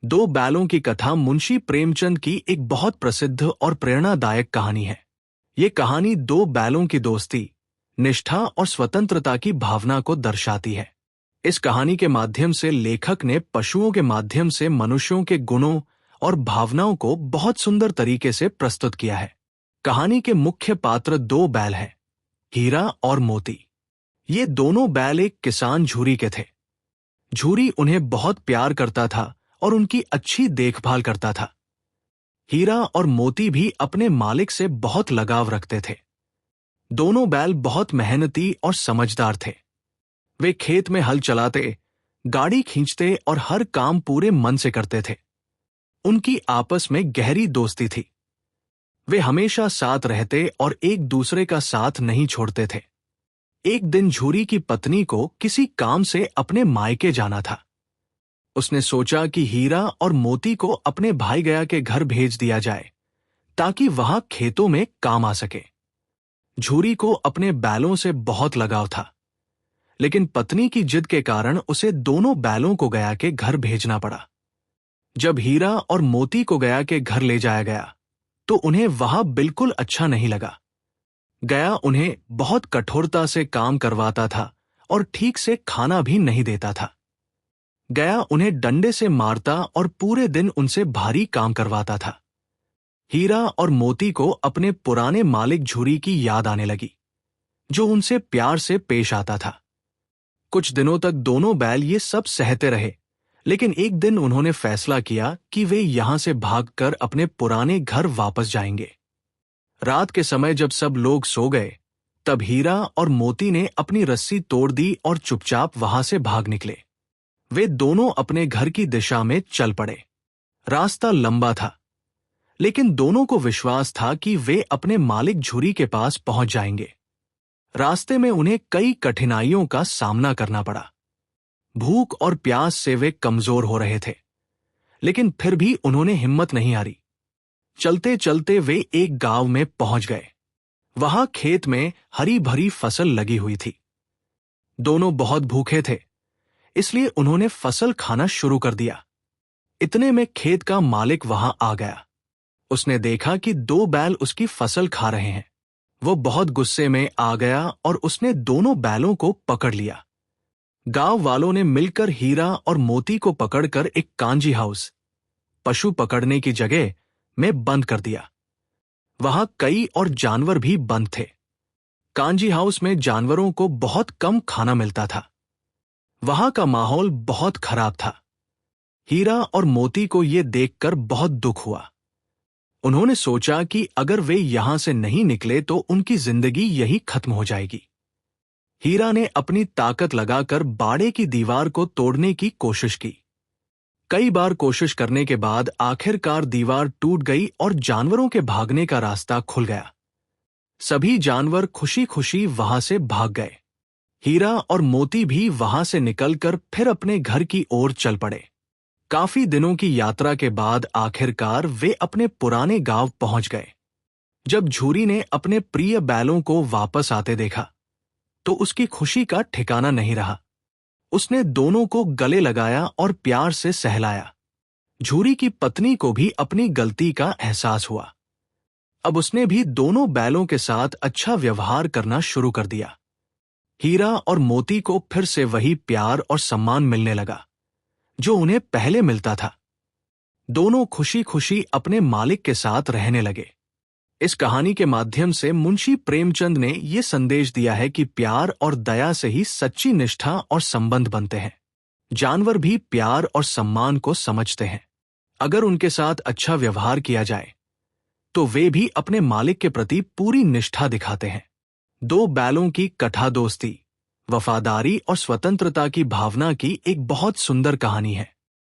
दो बैलों की कथा मुंशी प्रेमचंद की एक बहुत प्रसिद्ध और प्रेरणादायक कहानी है। ये कहानी दो बैलों की दोस्ती, निष्ठा और स्वतंत्रता की भावना को दर्शाती है। इस कहानी के माध्यम से लेखक ने पशुओं के माध्यम से मनुष्यों के गुणों और भावनाओं को बहुत सुंदर तरीके से प्रस्तुत किया है। कहानी के मुख्य पात्र दो बैल हैं, हीरा और मोती। ये दोनों बैल एक किसान झूरी के थे। झूरी उन्हें बहुत प्यार करता था और उनकी अच्छी देखभाल करता था। हीरा और मोती भी अपने मालिक से बहुत लगाव रखते थे। दोनों बैल बहुत मेहनती और समझदार थे। वे खेत में हल चलाते, गाड़ी खींचते और हर काम पूरे मन से करते थे। उनकी आपस में गहरी दोस्ती थी। वे हमेशा साथ रहते और एक दूसरे का साथ नहीं छोड़ते थे। एक दिन झूरी की पत्नी को किसी काम से अपने मायके जाना था। उसने सोचा कि हीरा और मोती को अपने भाई गया के घर भेज दिया जाए ताकि वहां खेतों में काम आ सके। झूरी को अपने बैलों से बहुत लगाव था, लेकिन पत्नी की जिद के कारण उसे दोनों बैलों को गया के घर भेजना पड़ा। जब हीरा और मोती को गया के घर ले जाया गया तो उन्हें वहां बिल्कुल अच्छा नहीं लगा। गया उन्हें बहुत कठोरता से काम करवाता था और ठीक से खाना भी नहीं देता था। गया उन्हें डंडे से मारता और पूरे दिन उनसे भारी काम करवाता था। हीरा और मोती को अपने पुराने मालिक झूरी की याद आने लगी, जो उनसे प्यार से पेश आता था। कुछ दिनों तक दोनों बैल ये सब सहते रहे, लेकिन एक दिन उन्होंने फैसला किया कि वे यहां से भागकर अपने पुराने घर वापस जाएंगे। रात के समय जब सब लोग सो गए, तब हीरा और मोती ने अपनी रस्सी तोड़ दी और चुपचाप वहां से भाग निकले। वे दोनों अपने घर की दिशा में चल पड़े। रास्ता लंबा था, लेकिन दोनों को विश्वास था कि वे अपने मालिक झूरी के पास पहुंच जाएंगे। रास्ते में उन्हें कई कठिनाइयों का सामना करना पड़ा। भूख और प्यास से वे कमजोर हो रहे थे, लेकिन फिर भी उन्होंने हिम्मत नहीं हारी। चलते चलते वे एक गांव में पहुंच गए। वहां खेत में हरी भरी फसल लगी हुई थी। दोनों बहुत भूखे थे, इसलिए उन्होंने फसल खाना शुरू कर दिया। इतने में खेत का मालिक वहां आ गया। उसने देखा कि दो बैल उसकी फसल खा रहे हैं। वो बहुत गुस्से में आ गया और उसने दोनों बैलों को पकड़ लिया। गांव वालों ने मिलकर हीरा और मोती को पकड़कर एक कांजी हाउस, पशु पकड़ने की जगह, में बंद कर दिया। वहां कई और जानवर भी बंद थे। कांजी हाउस में जानवरों को बहुत कम खाना मिलता था। वहां का माहौल बहुत खराब था। हीरा और मोती को यह देखकर बहुत दुख हुआ। उन्होंने सोचा कि अगर वे यहां से नहीं निकले तो उनकी जिंदगी यही खत्म हो जाएगी। हीरा ने अपनी ताकत लगाकर बाड़े की दीवार को तोड़ने की कोशिश की। कई बार कोशिश करने के बाद आखिरकार दीवार टूट गई और जानवरों के भागने का रास्ता खुल गया। सभी जानवर खुशी खुशी वहां से भाग गए। हीरा और मोती भी वहां से निकलकर फिर अपने घर की ओर चल पड़े। काफी दिनों की यात्रा के बाद आखिरकार वे अपने पुराने गांव पहुंच गए। जब झूरी ने अपने प्रिय बैलों को वापस आते देखा, तो उसकी खुशी का ठिकाना नहीं रहा। उसने दोनों को गले लगाया और प्यार से सहलाया। झूरी की पत्नी को भी अपनी गलती का एहसास हुआ। अब उसने भी दोनों बैलों के साथ अच्छा व्यवहार करना शुरू कर दिया। हीरा और मोती को फिर से वही प्यार और सम्मान मिलने लगा जो उन्हें पहले मिलता था। दोनों खुशी खुशी अपने मालिक के साथ रहने लगे। इस कहानी के माध्यम से मुंशी प्रेमचंद ने यह संदेश दिया है कि प्यार और दया से ही सच्ची निष्ठा और संबंध बनते हैं। जानवर भी प्यार और सम्मान को समझते हैं। अगर उनके साथ अच्छा व्यवहार किया जाए तो वे भी अपने मालिक के प्रति पूरी निष्ठा दिखाते हैं। दो बैलों की कथा दोस्ती, वफादारी और स्वतंत्रता की भावना की एक बहुत सुंदर कहानी है।